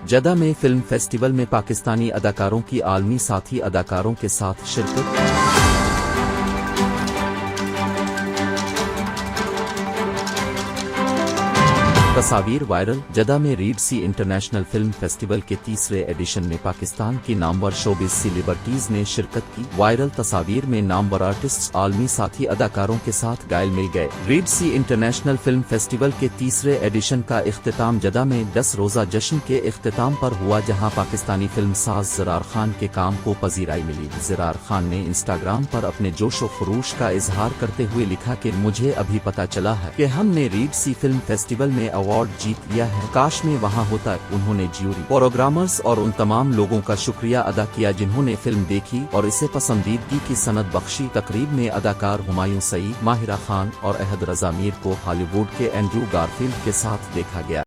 जद्दा में film festival में पाकिस्तानी अदाकारों की आलमी साथी अदाकारों के साथ शिरकत। तस्वीर वायरल। जद्दा में रीड सी इंटरनेशनल फिल्म फेस्टिवल के तीसरे एडिशन में पाकिस्तान की नामवर शोबिस सेलिब्रिटीज ने शिरकत की। वायरल तस्वीर में नामवर आर्टिस्ट आलमी साथी अदाकारों के साथ घायल मिल गए। रीड सी इंटरनेशनल फिल्म फेस्टिवल के तीसरे एडिशन का इख्तिताम जद्दा में 10 रोजा जश्न के इख्तिताम पर हुआ, जहां पाकिस्तानी फिल्म साज ज़रार खान के काम को पजीराई मिली। ज़रार खान ने इंस्टाग्राम पर अपने जोशो खरूश का इजहार करते हुए लिखा कि मुझे अभी पता चला है कि हमने रीड सी फिल्म फेस्टिवल में अवार्ड जीत लिया है, काश मैं वहां होता। उन्होंने ज्यूरी, प्रोग्रामर्स और उन तमाम लोगों का शुक्रिया अदा किया जिन्होंने फिल्म देखी और इसे पसंदीदगी की सनद बख्शी। तकरीब में अदाकार हुमायूं सईद, माहिरा खान और अहद रजा मीर को हॉलीवुड के एंड्रू गारफील्ड के साथ देखा गया।